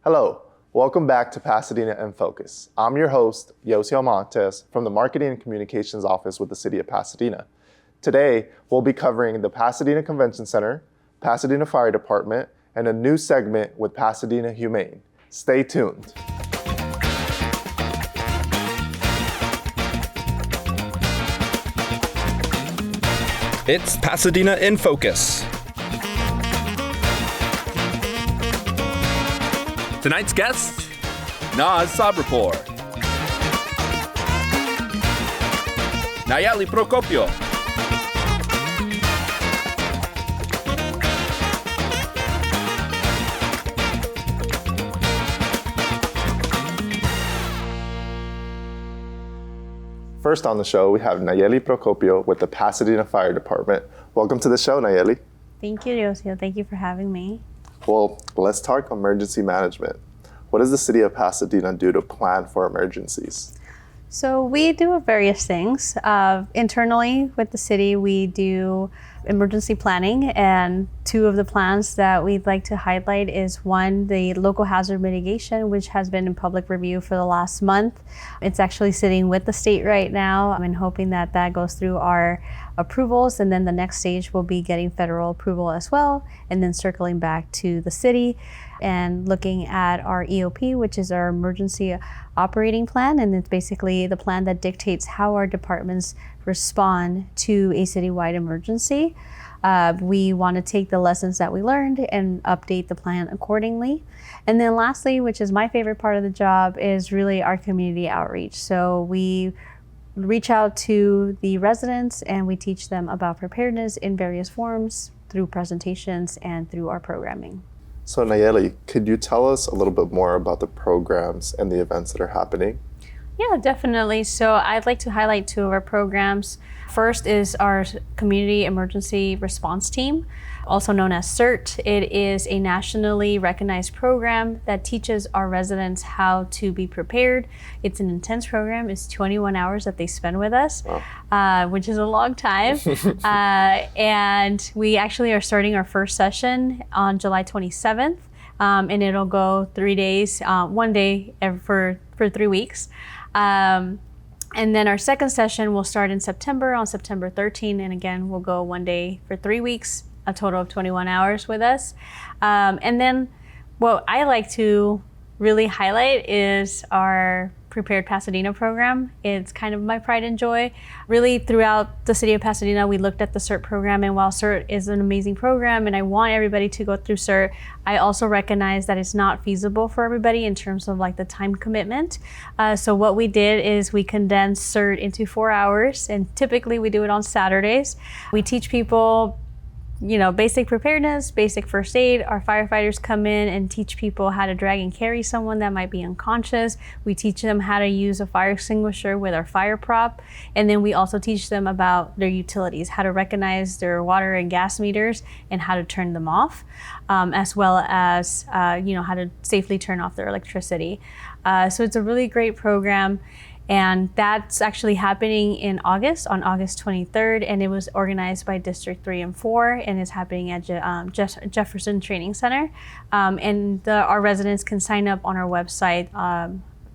Hello, welcome back to Pasadena In Focus. I'm your host, Yosio Montes, from the Marketing and Communications Office with the City of Pasadena. Today, we'll be covering the Pasadena Convention Center, Pasadena Fire Department, and a new segment with Pasadena Humane. Stay tuned. It's Pasadena In Focus. Tonight's guest, Sabripour, Nallely Procopio, First on the show, we have Nallely Procopio with the Pasadena Fire Department. Welcome to the show, Nallely. Thank you, Yosio. Thank you for having me. Well, let's talk emergency management. What does the City of Pasadena do to plan for emergencies? So we do various things. Internally with the city, we do emergency planning, and two of the plans that we'd like to highlight is one, the local hazard mitigation, which has been in public review for the last month. It's actually sitting with the state right now. I'm hoping that that goes through our approvals, and then the next stage will be getting federal approval as well, and then circling back to the city and looking at our EOP, which is our emergency operating plan, and it's basically the plan that dictates how our departments respond to a citywide emergency. We want to take the lessons that we learned and update the plan accordingly. And then lastly, which is my favorite part of the job, is really our community outreach. So we reach out to the residents and we teach them about preparedness in various forms through presentations and through our programming. So Nallely, could you tell us a little bit more about the programs and the events that are happening? Yeah, definitely. So I'd like to highlight two of our programs. First is our Community Emergency Response Team, also known as CERT. It is a nationally recognized program that teaches our residents how to be prepared. It's an intense program. It's 21 hours that they spend with us, which is a long time. And we actually are starting our first session on July 27th, and it'll go 3 days, one day for 3 weeks. And then our second session will start in September, on September 13th, and again, we'll go 1 day for 3 weeks, a total of 21 hours with us. And then what I like to really highlight is our Prepared Pasadena program. It's kind of my pride and joy. Really, throughout the city of Pasadena, we looked at the CERT program, and while CERT is an amazing program and I want everybody to go through CERT, I also recognize that it's not feasible for everybody in terms of like the time commitment. So what we did is we condensed CERT into 4 hours, and typically we do it on Saturdays. We teach people basic preparedness, basic first aid. Our firefighters come in and teach people how to drag and carry someone that might be unconscious. We teach them how to use a fire extinguisher with our fire prop. And then we also teach them about their utilities, how to recognize their water and gas meters and how to turn them off, as well as, how to safely turn off their electricity. So it's a really great program. And that's actually happening in August, on August 23rd, and it was organized by District 3 and 4, and is happening at Jefferson Training Center. And our residents can sign up on our website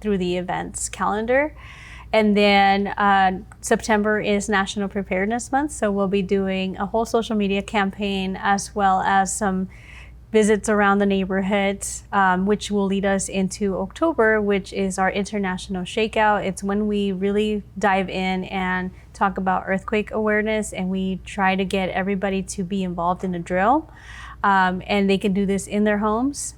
through the events calendar. And then September is National Preparedness Month, so we'll be doing a whole social media campaign as well as some visits around the neighborhoods, which will lead us into October, which is our International Shakeout. It's when we really dive in and talk about earthquake awareness, and we try to get everybody to be involved in a drill. And they can do this in their homes.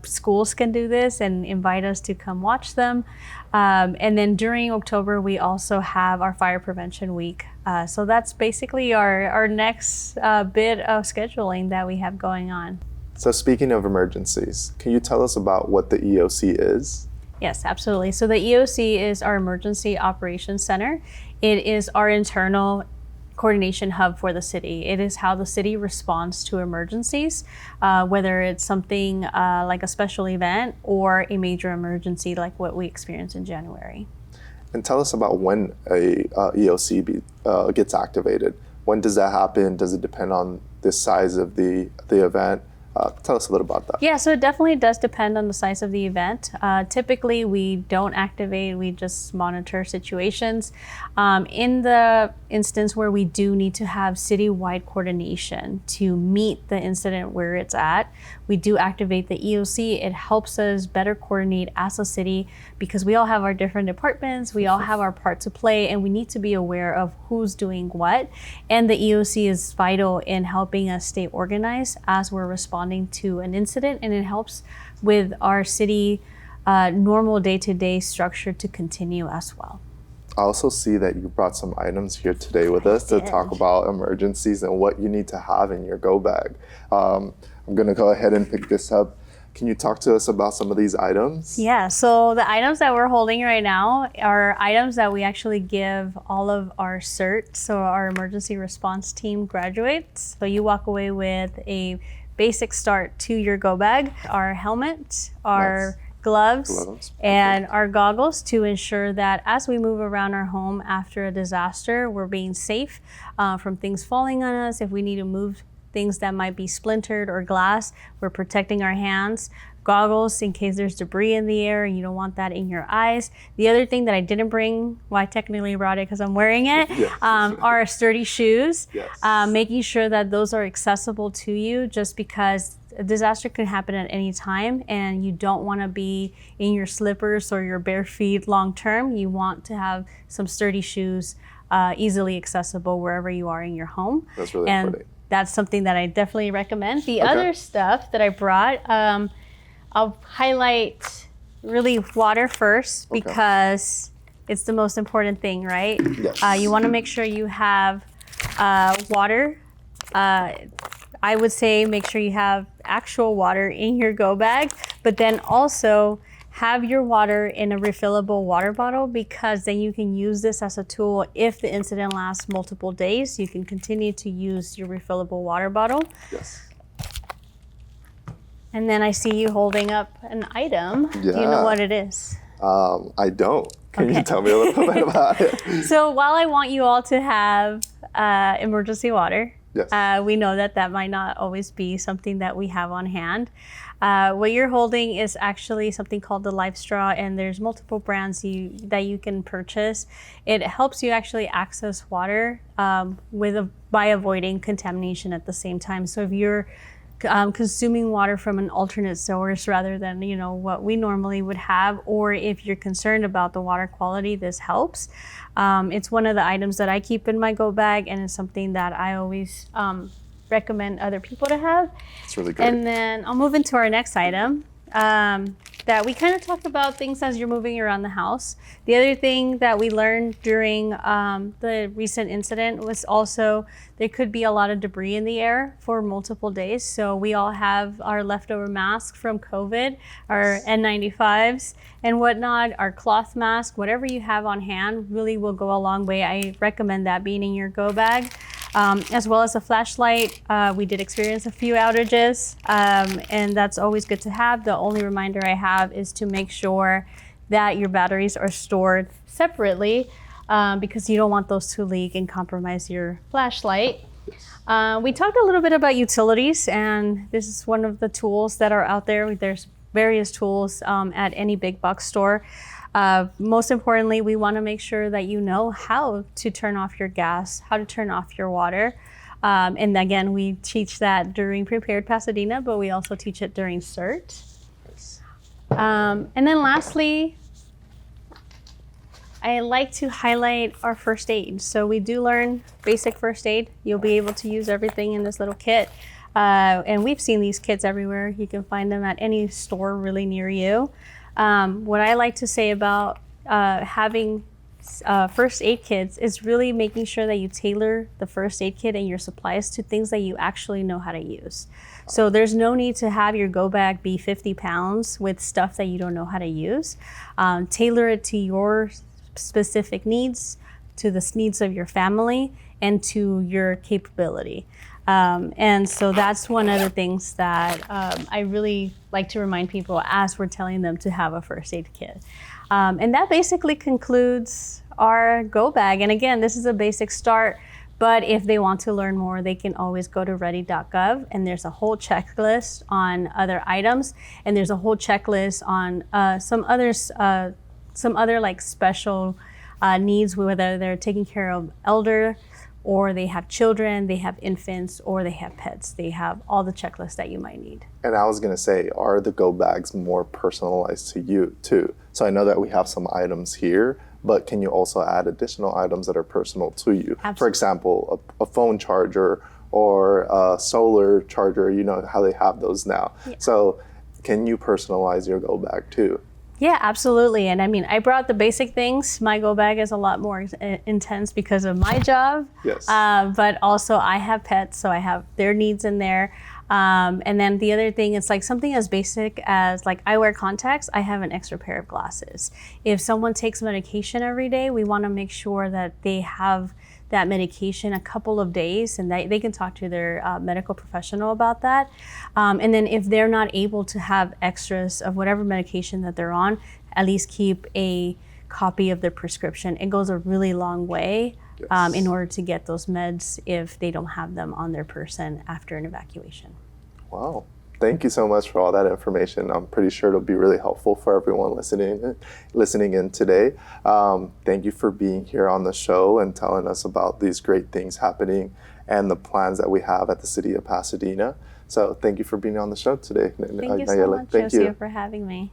Schools can do this and invite us to come watch them. And then during October, we also have our Fire Prevention Week. So that's basically our next bit of scheduling that we have going on. So speaking of emergencies, can you tell us about what the EOC is? Yes, absolutely. So the EOC is our Emergency Operations Center. It is our internal coordination hub for the city. It is how the city responds to emergencies, whether it's something like a special event or a major emergency like what we experienced in January. And tell us about when a EOC gets activated. When does that happen? Does it depend on the size of the event? Tell us a little about that. Yeah, so it definitely does depend on the size of the event. Typically, we don't activate, we just monitor situations. In the instance where we do need to have citywide coordination to meet the incident where it's at, we do activate the EOC. It helps us better coordinate as a city because we all have our different departments, we all have our part to play, and we need to be aware of who's doing what. And the EOC is vital in helping us stay organized as we're responding to an incident, and it helps with our city normal day-to-day structure to continue as well. I also see that you brought some items here today with us to talk about emergencies and what you need to have in your go bag. I'm going to go ahead and pick this up. Can you talk to us about some of these items? Yeah, so the items that we're holding right now are items that we actually give all of our CERT, so our emergency response team graduates. So you walk away with a basic start to your go bag, our helmet, our gloves, and our goggles to ensure that as we move around our home after a disaster, we're being safe from things falling on us. If we need to move things that might be splintered or glass, we're protecting our hands. Goggles in case there's debris in the air and you don't want that in your eyes. The other thing that I didn't bring, well, I technically brought it because I'm wearing it, are sturdy shoes. Making sure that those are accessible to you, just because a disaster can happen at any time and you don't want to be in your slippers or your bare feet long term. You want to have some sturdy shoes easily accessible wherever you are in your home. That's really important. That's something that I definitely recommend. The other stuff that I brought, I'll highlight really water first because it's the most important thing, right? Yes. You want to make sure you have water. I would say make sure you have actual water in your go bag, but then also have your water in a refillable water bottle, because then you can use this as a tool. If the incident lasts multiple days, you can continue to use your refillable water bottle. Yes. And then I see you holding up an item. Yeah. Do you know what it is? I don't. Can you tell me a little bit about it? So while I want you all to have emergency water, we know that that might not always be something that we have on hand. What you're holding is actually something called the Life Straw, and there's multiple brands that you can purchase. It helps you actually access water by avoiding contamination at the same time. So if you're consuming water from an alternate source rather than what we normally would have, or if you're concerned about the water quality, this helps. It's one of the items that I keep in my go bag, and it's something that I always recommend other people to have. It's really great. And then I'll move into our next item. That we kind of talked about things as you're moving around the house. The other thing that we learned during the recent incident was also there could be a lot of debris in the air for multiple days. So we all have our leftover masks from COVID, our N95s and whatnot, our cloth mask, whatever you have on hand really will go a long way. I recommend that being in your go bag. As well as a flashlight. We did experience a few outages, and that's always good to have. The only reminder I have is to make sure that your batteries are stored separately, because you don't want those to leak and compromise your flashlight. We talked a little bit about utilities, and this is one of the tools that are out there. There's various tools at any big box store. Most importantly, we want to make sure that you know how to turn off your gas, how to turn off your water. And again, we teach that during Prepared Pasadena, but we also teach it during CERT. Nice. And then lastly, I like to highlight our first aid. So we do learn basic first aid. You'll be able to use everything in this little kit. And we've seen these kits everywhere. You can find them at any store really near you. What I like to say about having first aid kits is really making sure that you tailor the first aid kit and your supplies to things that you actually know how to use. So there's no need to have your go bag be 50 pounds with stuff that you don't know how to use. Tailor it to your specific needs, to the needs of your family, and to your capability. And so that's one of the things that I really like to remind people as we're telling them to have a first aid kit. And that basically concludes our go bag. And again, this is a basic start, But if they want to learn more, they can always go to ready.gov, and there's a whole checklist on other items, and there's a whole checklist on some other like special needs, whether they're taking care of elder, or they have children, they have infants, or they have pets. They have all the checklists that you might need. And I was gonna say, are the go bags more personalized to you too? So I know that we have some items here, but can you also add additional items that are personal to you? Absolutely. For example, a phone charger or a solar charger, you know how they have those now. Yeah. So can you personalize your go bag too? Yeah, absolutely. And I mean, I brought the basic things. My go bag is a lot more intense because of my job. Yes. But also I have pets, so I have their needs in there. And then the other thing, it's like something as basic as like I wear contacts, I have an extra pair of glasses. If someone takes medication every day, we want to make sure that they have that medication a couple of days, and they can talk to their medical professional about that. And then if they're not able to have extras of whatever medication that they're on, at least keep a copy of their prescription. It goes a really long way. Yes. In order to get those meds if they don't have them on their person after an evacuation. Wow. Thank you so much for all that information. I'm pretty sure it'll be really helpful for everyone listening in today. Thank you for being here on the show and telling us about these great things happening and the plans that we have at the City of Pasadena. So thank you for being on the show today. Thank you so much, Yosio, for having me.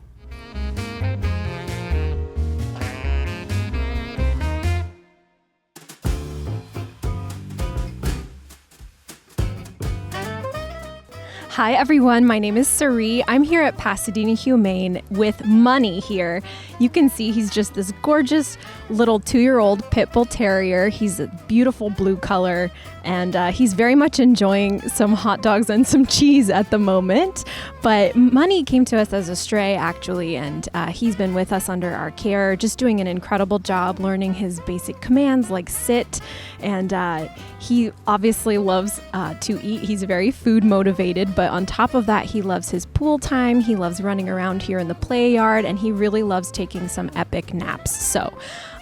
Hi everyone, my name is Sari. I'm here at Pasadena Humane with Money here. You can see he's just this gorgeous little 2-year-old pit bull terrier. He's a beautiful blue color, and he's very much enjoying some hot dogs and some cheese at the moment. But Money came to us as a stray actually, and he's been with us under our care, just doing an incredible job learning his basic commands like sit, and he obviously loves to eat. He's very food motivated, but on top of that, he loves his pool time. He loves running around here in the play yard, and he really loves taking some epic naps. So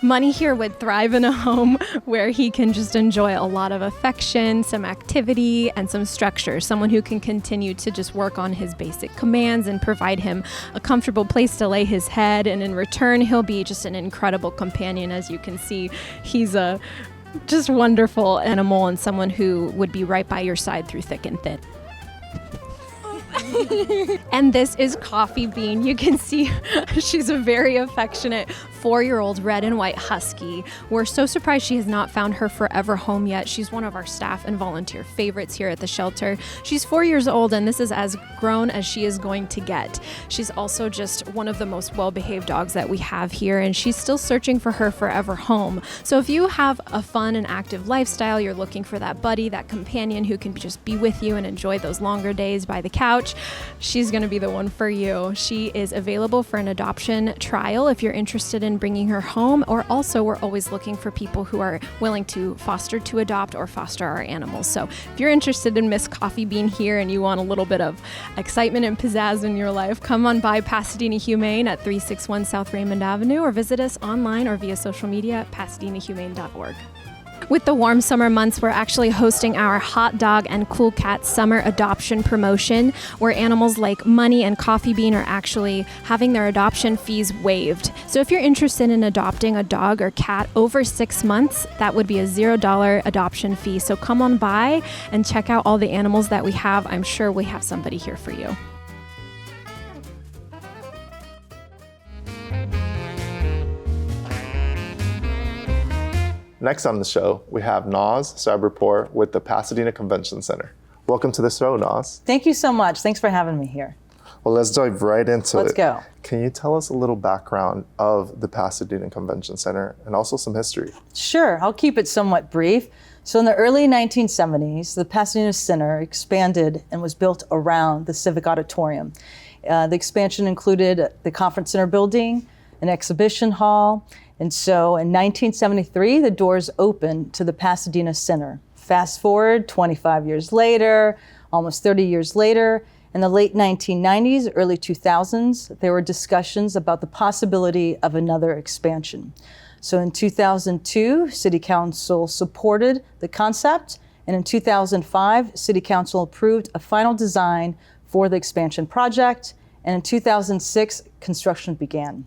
Money here would thrive in a home where he can just enjoy a lot of affection, some activity, and some structure. Someone who can continue to just work on his basic commands and provide him a comfortable place to lay his head. And in return, he'll be just an incredible companion. As you can see, he's a just wonderful animal and someone who would be right by your side through thick and thin. And this is Coffee Bean. You can see she's a very affectionate 4-year-old red and white husky. We're so surprised she has not found her forever home yet. She's one of our staff and volunteer favorites here at the shelter. She's 4 years old, and this is as grown as she is going to get. She's also just one of the most well-behaved dogs that we have here, and she's still searching for her forever home. So if you have a fun and active lifestyle, you're looking for that buddy, that companion who can just be with you and enjoy those longer days by the couch, she's going to be the one for you. She is available for an adoption trial if you're interested in bringing her home, or also we're always looking for people who are willing to foster to adopt or foster our animals. So if you're interested in Miss Coffee Bean here and you want a little bit of excitement and pizzazz in your life, come on by Pasadena Humane at 361 South Raymond Avenue, or visit us online or via social media at pasadenahumane.org. With the warm summer months, we're actually hosting our Hot Dog and Cool Cat Summer Adoption Promotion, where animals like Money and Coffee Bean are actually having their adoption fees waived. So if you're interested in adopting a dog or cat over 6 months, that would be a $0 adoption fee. So come on by and check out all the animals that we have. I'm sure we have somebody here for you. Next on the show, we have Naz Sabripour with the Pasadena Convention Center. Welcome to the show, Naz. Thank you so much. Thanks for having me here. Well, let's dive right into it. Let's go. Can you tell us a little background of the Pasadena Convention Center and also some history? Sure. I'll keep it somewhat brief. So in the early 1970s, the Pasadena Center expanded and was built around the Civic Auditorium. The expansion included the Conference Center building, an exhibition hall, and so in 1973, the doors opened to the Pasadena Center. Fast forward 25 years later, almost 30 years later, in the late 1990s, early 2000s, there were discussions about the possibility of another expansion. So in 2002, City Council supported the concept, and in 2005, City Council approved a final design for the expansion project, and in 2006, construction began.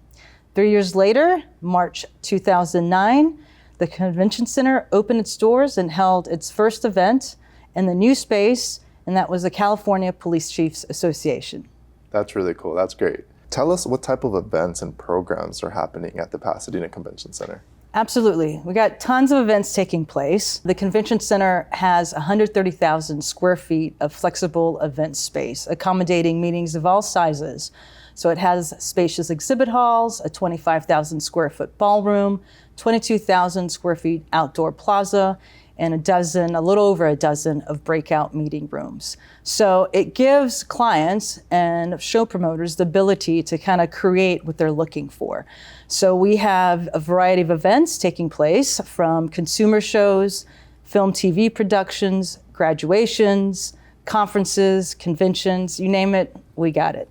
3 years later, March 2009, the Convention Center opened its doors and held its first event in the new space, and that was the California Police Chiefs Association. That's really cool. That's great. Tell us what type of events and programs are happening at the Pasadena Convention Center. Absolutely. We got tons of events taking place. The Convention Center has 130,000 square feet of flexible event space, accommodating meetings of all sizes. So it has spacious exhibit halls, a 25,000 square foot ballroom, 22,000 square feet outdoor plaza, and a little over a dozen of breakout meeting rooms. So it gives clients and show promoters the ability to kind of create what they're looking for. So we have a variety of events taking place, from consumer shows, film TV productions, graduations, conferences, conventions, you name it, we got it.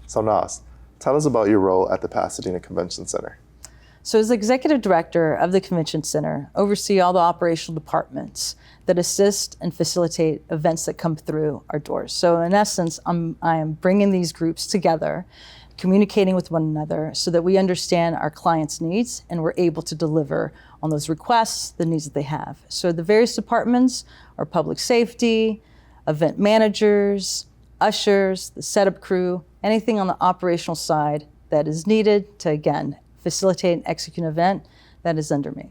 So Nas, tell us about your role at the Pasadena Convention Center. So as executive director of the Convention Center, oversee all the operational departments that assist and facilitate events that come through our doors. So in essence, I am bringing these groups together, communicating with one another so that we understand our clients' needs and we're able to deliver on those requests, the needs that they have. So the various departments are public safety, event managers, ushers, the setup crew, anything on the operational side that is needed to, again, facilitate and execute an event, that is under me.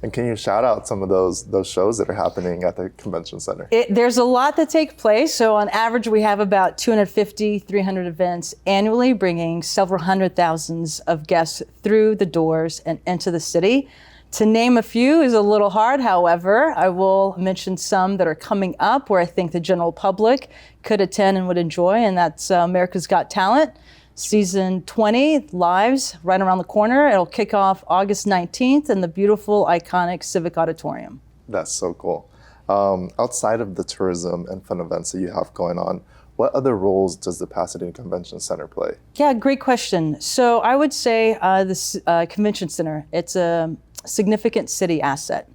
And can you shout out some of those shows that are happening at the Convention Center? There's a lot that take place. So on average, we have about 250, 300 events annually, bringing several hundred thousands of guests through the doors and into the city. To name a few is a little hard. However, I will mention some that are coming up where I think the general public could attend and would enjoy, and that's America's Got Talent. Season 20 lives right around the corner. It'll kick off August 19th in the beautiful, iconic Civic Auditorium. That's so cool. Outside of the tourism and fun events that you have going on, what other roles does the Pasadena Convention Center play? Yeah, great question. So I would say this Convention Center, it's a significant city asset,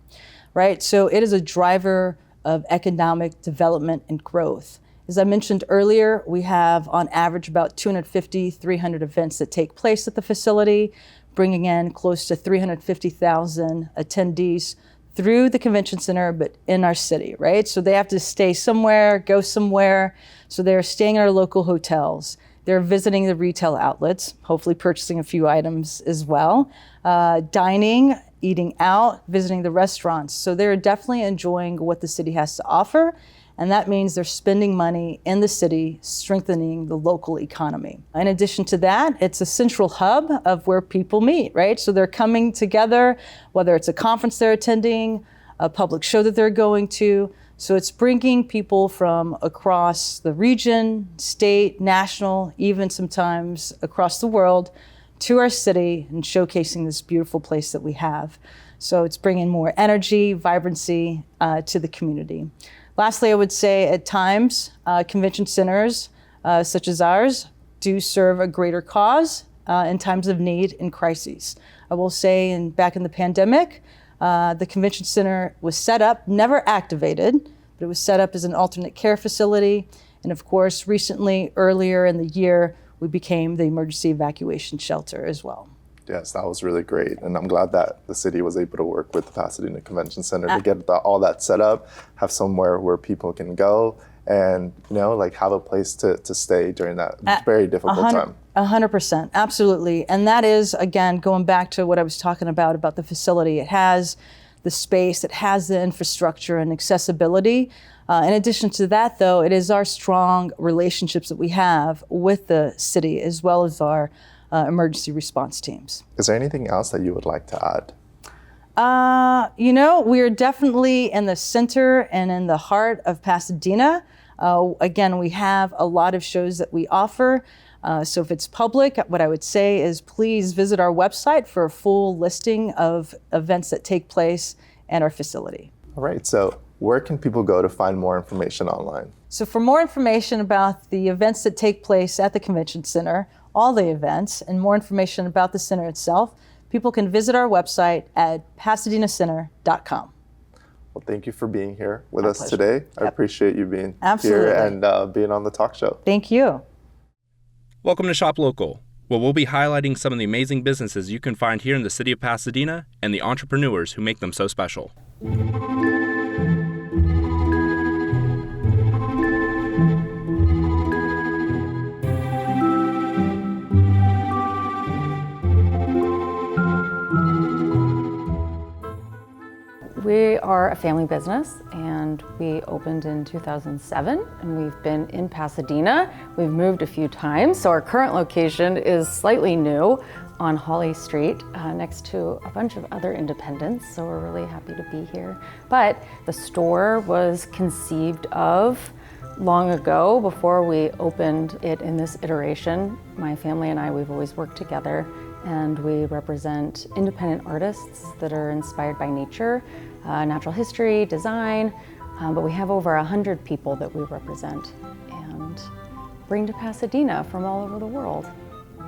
right? So it is a driver of economic development and growth. As I mentioned earlier, we have on average about 250, 300 events that take place at the facility, bringing in close to 350,000 attendees through the Convention Center, but in our city, right? So they have to stay somewhere, go somewhere. So they're staying in our local hotels. They're visiting the retail outlets, hopefully purchasing a few items as well, dining, eating out, visiting the restaurants. So they're definitely enjoying what the city has to offer. And that means they're spending money in the city, strengthening the local economy. In addition to that, it's a central hub of where people meet, right? So they're coming together, whether it's a conference they're attending, a public show that they're going to. So it's bringing people from across the region, state, national, even sometimes across the world to our city and showcasing this beautiful place that we have. So it's bringing more energy, vibrancy to the community. Lastly, I would say at times, convention centers such as ours do serve a greater cause in times of need and crises. I will say back in the pandemic, the convention center was set up, never activated, but it was set up as an alternate care facility. And of course, recently, earlier in the year, we became the emergency evacuation shelter as well. Yes, that was really great. And I'm glad that the city was able to work with the Pasadena Convention Center to get all that set up, have somewhere where people can go and, have a place to stay during that very difficult time. 100%, absolutely. And that is, again, going back to what I was talking about the facility. It has the space, it has the infrastructure and accessibility. In addition to that, though, it is our strong relationships that we have with the city as well as our emergency response teams. Is there anything else that you would like to add? We're definitely in the center and in the heart of Pasadena. Again, we have a lot of shows that we offer. So if it's public, what I would say is please visit our website for a full listing of events that take place at our facility. All right, so where can people go to find more information online? So for more information about the events that take place at the Convention Center, all the events, and more information about the center itself, people can visit our website at pasadenacenter.com. Well, thank you for being here with My us pleasure. today. I appreciate you being Absolutely. here and being on the talk show. Thank you. Welcome to Shop Local, where we'll be highlighting some of the amazing businesses you can find here in the city of Pasadena and the entrepreneurs who make them so special. We are a family business and we opened in 2007 and we've been in Pasadena. We've moved a few times, so our current location is slightly new on Holly Street next to a bunch of other independents, so we're really happy to be here. But the store was conceived of long ago before we opened it in this iteration. My family and I, we've always worked together and we represent independent artists that are inspired by nature, natural history, design, but we have over 100 people that we represent and bring to Pasadena from all over the world.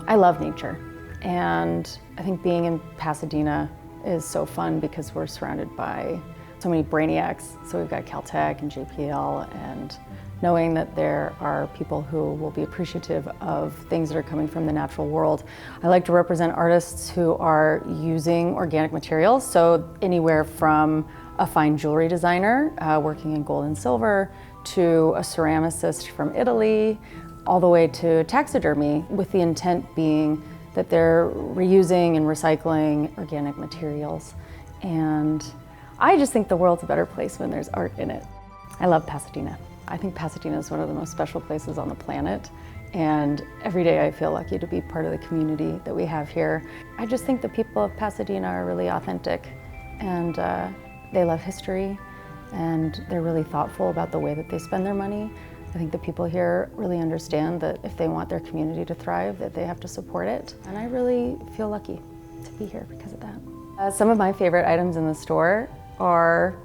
I love nature, and I think being in Pasadena is so fun because we're surrounded by so many brainiacs. So we've got Caltech and JPL, and knowing that there are people who will be appreciative of things that are coming from the natural world. I like to represent artists who are using organic materials, so anywhere from a fine jewelry designer working in gold and silver, to a ceramicist from Italy, all the way to taxidermy, with the intent being that they're reusing and recycling organic materials. And I just think the world's a better place when there's art in it. I love Pasadena. I think Pasadena is one of the most special places on the planet, and every day I feel lucky to be part of the community that we have here. I just think the people of Pasadena are really authentic, and they love history, and they're really thoughtful about the way that they spend their money. I think the people here really understand that if they want their community to thrive, that they have to support it, and I really feel lucky to be here because of that. Some of my favorite items in the store are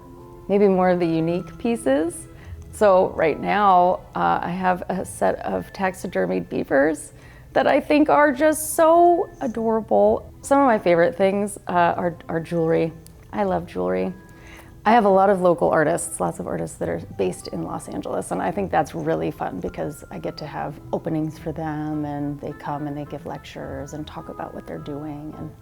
maybe more of the unique pieces. So right now, I have a set of taxidermied beavers that I think are just so adorable. Some of my favorite things are jewelry. I love jewelry. I have a lot of local artists, lots of artists that are based in Los Angeles, and I think that's really fun because I get to have openings for them, and they come and they give lectures and talk about what they're doing. And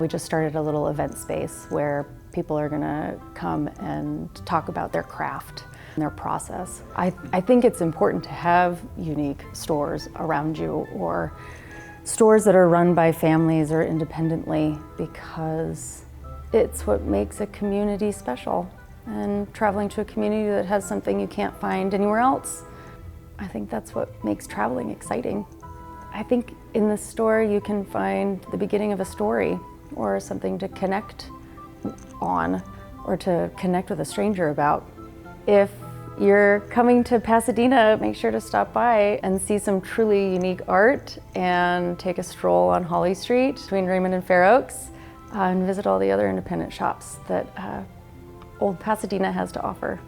we just started a little event space where people are gonna come and talk about their craft, their process. I think it's important to have unique stores around you, or stores that are run by families or independently, because it's what makes a community special. And traveling to a community that has something you can't find anywhere else, I think that's what makes traveling exciting. I think in the store you can find the beginning of a story, or something to connect on, or to connect with a stranger about. If you're coming to Pasadena, make sure to stop by and see some truly unique art, and take a stroll on Holly Street between Raymond and Fair Oaks, and visit all the other independent shops that Old Pasadena has to offer.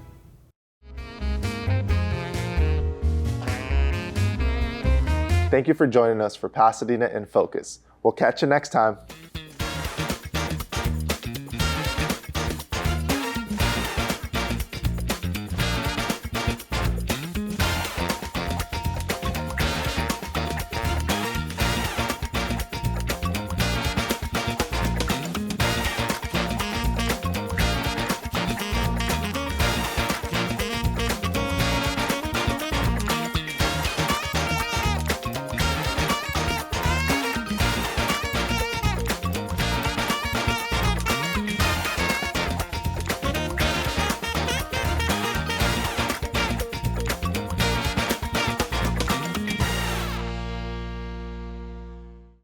Thank you for joining us for Pasadena In Focus. We'll catch you next time.